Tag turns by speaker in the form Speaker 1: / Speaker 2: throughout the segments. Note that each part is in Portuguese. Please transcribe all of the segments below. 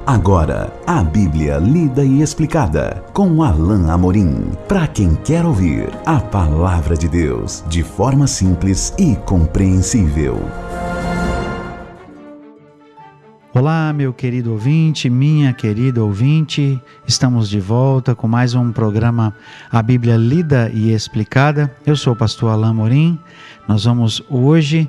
Speaker 1: Agora, a Bíblia lida e explicada com Alain Amorim. Para quem quer ouvir a Palavra de Deus de forma simples e compreensível.
Speaker 2: Olá, meu querido ouvinte, minha querida ouvinte. Estamos de volta com mais um programa A Bíblia Lida e Explicada. Eu sou o pastor Alain Amorim. Nós vamos hoje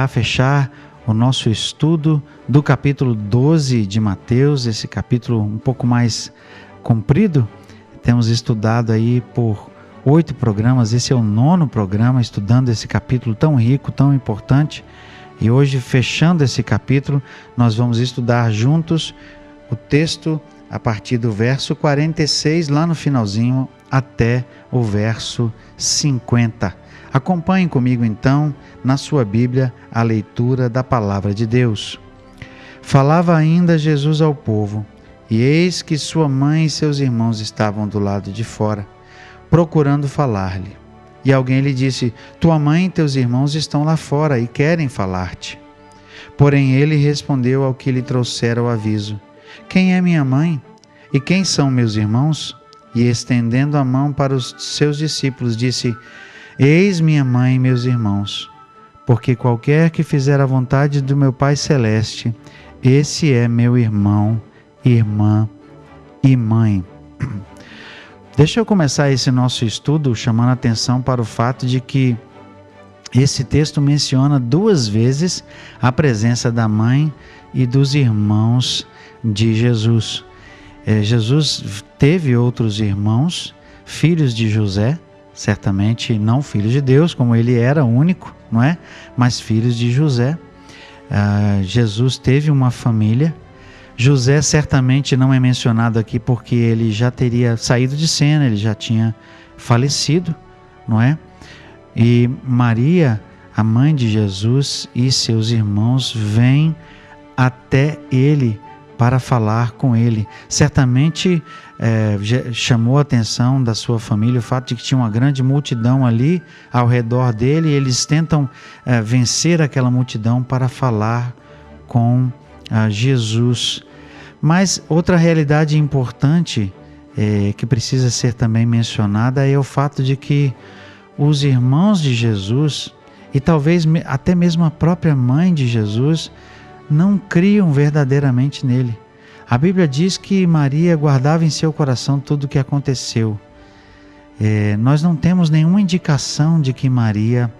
Speaker 2: fechar o nosso estudo do capítulo 12 de Mateus, esse capítulo um pouco mais comprido. Temos estudado aí por 8 programas, esse é o 9º programa estudando esse capítulo tão rico, tão importante. E hoje, fechando esse capítulo, nós vamos estudar juntos o texto a partir do verso 46, lá no finalzinho, até o verso 50. Acompanhem comigo então, na sua Bíblia, a leitura da Palavra de Deus. Falava ainda Jesus ao povo, e eis que sua mãe e seus irmãos estavam do lado de fora, procurando falar-lhe. E alguém lhe disse: tua mãe e teus irmãos estão lá fora e querem falar-te. Porém ele respondeu ao que lhe trouxera o aviso: quem é minha mãe? E quem são meus irmãos? E estendendo a mão para os seus discípulos, disse: eis minha mãe e meus irmãos, porque qualquer que fizer a vontade do meu Pai Celeste, esse é meu irmão, irmã e mãe. Deixa eu começar esse nosso estudo chamando a atenção para o fato de que esse texto menciona 2 vezes a presença da mãe e dos irmãos de Jesus. Jesus teve outros irmãos, filhos de José, certamente não filhos de Deus, como ele era único, não é? Mas filhos de José. Jesus teve uma família. José certamente não é mencionado aqui porque ele já teria saído de cena, ele já tinha falecido, não é? E Maria, a mãe de Jesus, e seus irmãos vêm até ele para falar com ele. Certamente chamou a atenção da sua família o fato de que tinha uma grande multidão ali ao redor dele, e eles tentam vencer aquela multidão para falar com Jesus. Mas outra realidade importante que precisa ser também mencionada é o fato de que os irmãos de Jesus, e talvez até mesmo a própria mãe de Jesus, não criam verdadeiramente nele. A Bíblia diz que Maria guardava em seu coração tudo o que aconteceu. Nós não temos nenhuma indicação de que Maria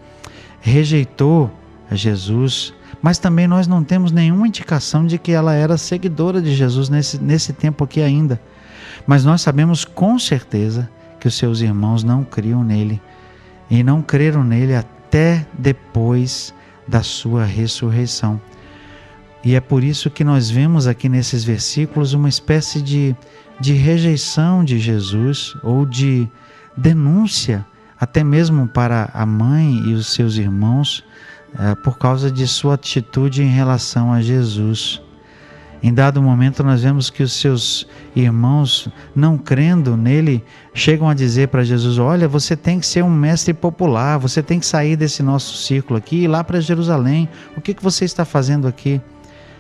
Speaker 2: rejeitou a Jesus, mas também nós não temos nenhuma indicação de que ela era seguidora de Jesus nesse tempo aqui ainda. Mas nós sabemos com certeza que os seus irmãos não criam nele, e não creram nele até depois da sua ressurreição. E é por isso que nós vemos aqui nesses versículos uma espécie de rejeição de Jesus, ou de denúncia, até mesmo para a mãe e os seus irmãos, por causa de sua atitude em relação a Jesus. Em dado momento nós vemos que os seus irmãos, não crendo nele, chegam a dizer para Jesus: olha, você tem que ser um mestre popular, você tem que sair desse nosso círculo aqui e ir lá para Jerusalém. O que você está fazendo aqui?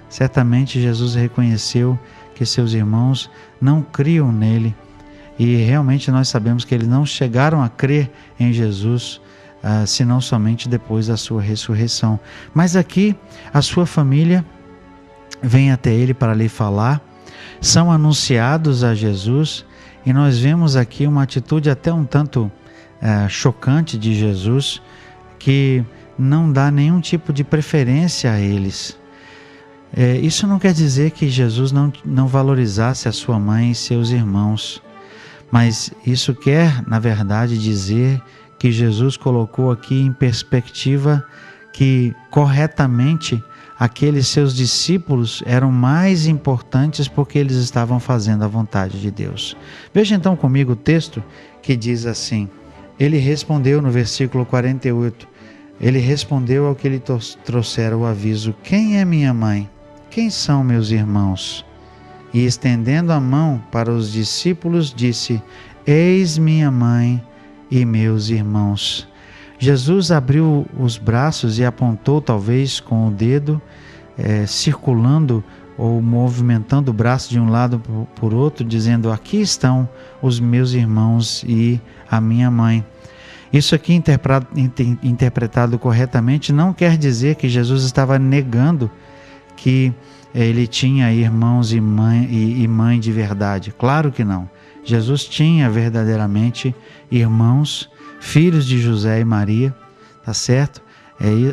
Speaker 2: Certamente Jesus reconheceu que seus irmãos não criam nele, e realmente nós sabemos que eles não chegaram a crer em Jesus, senão somente depois da sua ressurreição. Mas aqui a sua família vem até ele para lhe falar, são anunciados a Jesus, e nós vemos aqui uma atitude até um tanto chocante de Jesus, que não dá nenhum tipo de preferência a eles. Isso não quer dizer que Jesus não valorizasse a sua mãe e seus irmãos, mas isso quer, na verdade, dizer que Jesus colocou aqui em perspectiva que corretamente aqueles seus discípulos eram mais importantes porque eles estavam fazendo a vontade de Deus. Veja então comigo o texto que diz assim: ele respondeu no versículo 48, ele respondeu ao que lhe trouxera o aviso: quem é minha mãe? Quem são meus irmãos? E estendendo a mão para os discípulos, disse: eis minha mãe e meus irmãos. Jesus abriu os braços e apontou talvez com o dedo, circulando ou movimentando o braço de um lado por outro, dizendo: aqui estão os meus irmãos e a minha mãe. Isso aqui, interpretado corretamente, não quer dizer que Jesus estava negando que ele tinha irmãos e mãe de verdade. Claro que não. Jesus tinha verdadeiramente irmãos, filhos de José e Maria, tá certo?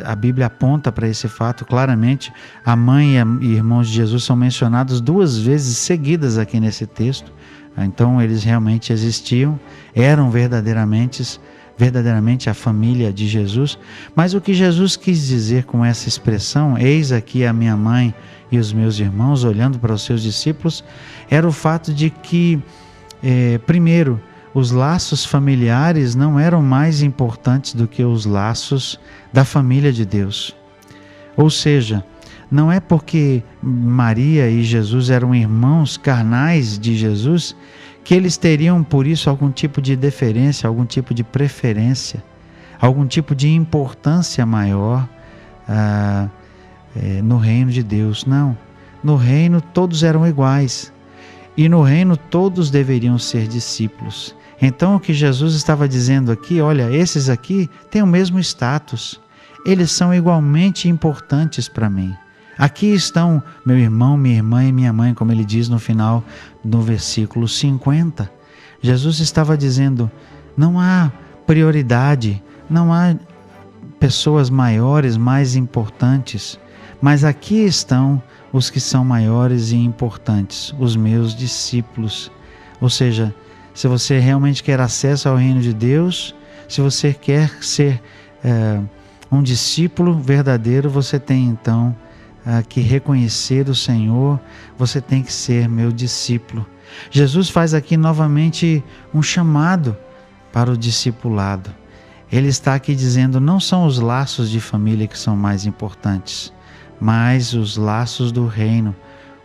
Speaker 2: A Bíblia aponta para esse fato claramente. A mãe e irmãos de Jesus são mencionados 2 vezes seguidas aqui nesse texto. Então eles realmente existiam, eram verdadeiramente a família de Jesus. Mas o que Jesus quis dizer com essa expressão, eis aqui a minha mãe e os meus irmãos, olhando para os seus discípulos, era o fato de que, primeiro, os laços familiares não eram mais importantes do que os laços da família de Deus. Ou seja, não é porque Maria e Jesus eram irmãos carnais de Jesus que eles teriam por isso algum tipo de deferência, algum tipo de preferência, algum tipo de importância maior no reino de Deus. Não, no reino todos eram iguais e no reino todos deveriam ser discípulos. Então o que Jesus estava dizendo aqui, olha, esses aqui têm o mesmo status, eles são igualmente importantes para mim. Aqui estão meu irmão, minha irmã e minha mãe, como ele diz no final do versículo 50. Jesus estava dizendo, não há prioridade, não há pessoas maiores, mais importantes, mas aqui estão os que são maiores e importantes, os meus discípulos. Ou seja, se você realmente quer acesso ao reino de Deus, se você quer ser um discípulo verdadeiro, você tem então que reconhecer o Senhor, você tem que ser meu discípulo. Jesus faz aqui novamente um chamado para o discipulado. Ele está aqui dizendo, não são os laços de família que são mais importantes, mas os laços do reino.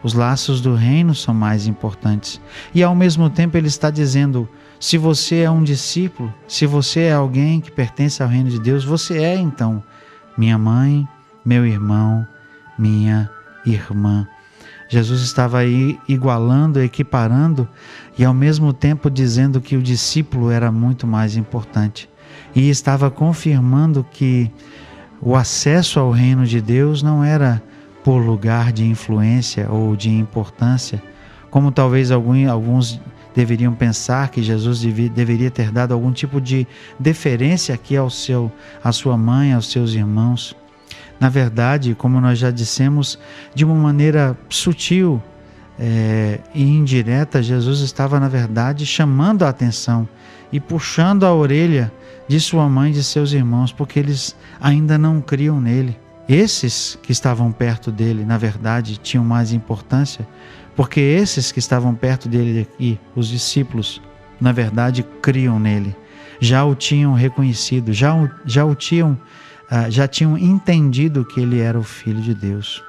Speaker 2: Os laços do reino são mais importantes. E ao mesmo tempo ele está dizendo, se você é um discípulo, se você é alguém que pertence ao reino de Deus, você é então minha mãe, meu irmão, minha irmã. Jesus estava aí igualando, equiparando e ao mesmo tempo dizendo que o discípulo era muito mais importante. E estava confirmando que o acesso ao reino de Deus não era por lugar de influência ou de importância, como talvez alguns deveriam pensar que Jesus deveria ter dado algum tipo de deferência aqui à sua mãe, aos seus irmãos. Na verdade, como nós já dissemos, de uma maneira sutil e indireta, Jesus estava, na verdade, chamando a atenção e puxando a orelha de sua mãe e de seus irmãos, porque eles ainda não criam nele. Esses que estavam perto dele, na verdade, tinham mais importância, porque esses que estavam perto dele aqui, os discípulos, na verdade, criam nele. Já o tinham reconhecido, já tinham entendido que ele era o Filho de Deus.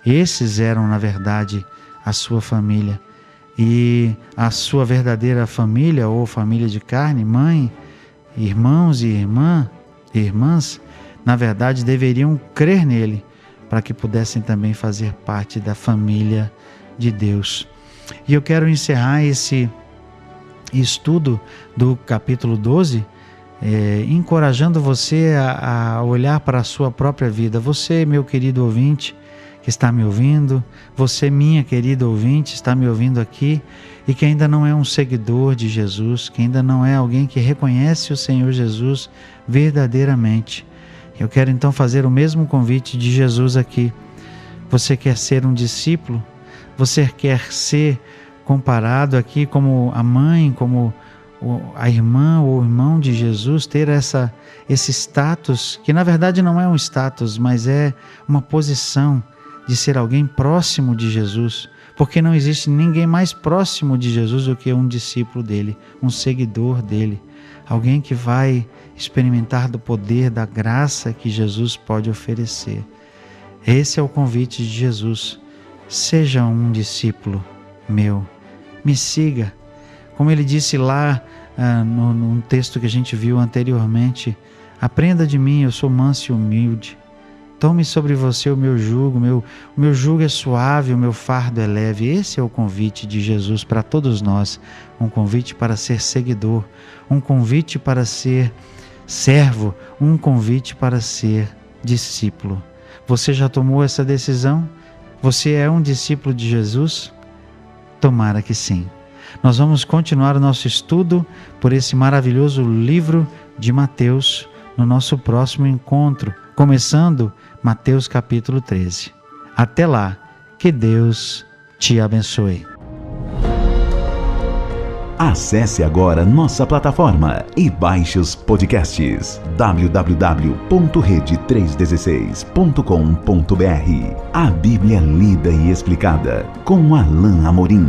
Speaker 2: Esses eram, na verdade, a sua família. E a sua verdadeira família, ou família de carne, mãe, irmãos e irmãs, na verdade, deveriam crer nele, para que pudessem também fazer parte da família de Deus. E eu quero encerrar esse estudo do capítulo 12, encorajando você a olhar para a sua própria vida. Você, meu querido ouvinte, que está me ouvindo, você, minha querida ouvinte, está me ouvindo aqui e que ainda não é um seguidor de Jesus, que ainda não é alguém que reconhece o Senhor Jesus verdadeiramente. Eu quero então fazer o mesmo convite de Jesus aqui. Você quer ser um discípulo? Você quer ser comparado aqui como a mãe, como a irmã ou o irmão de Jesus, ter esse status, que na verdade não é um status, mas é uma posição de ser alguém próximo de Jesus, porque não existe ninguém mais próximo de Jesus do que um discípulo dele, um seguidor dele, alguém que vai experimentar do poder, da graça que Jesus pode oferecer. Esse é o convite de Jesus. Seja um discípulo meu, me siga. Como ele disse lá num texto que a gente viu anteriormente, aprenda de mim, eu sou manso e humilde. Tome sobre você o meu jugo, o meu jugo é suave, o meu fardo é leve. Esse é o convite de Jesus para todos nós, um convite para ser seguidor, um convite para ser servo, um convite para ser discípulo. Você já tomou essa decisão? Você é um discípulo de Jesus? Tomara que sim. Nós vamos continuar o nosso estudo por esse maravilhoso livro de Mateus no nosso próximo encontro, começando Mateus capítulo 13. Até lá, que Deus te abençoe.
Speaker 1: Acesse agora nossa plataforma e baixe os podcasts www.rede316.com.br. A Bíblia lida e explicada com Alain Amorim.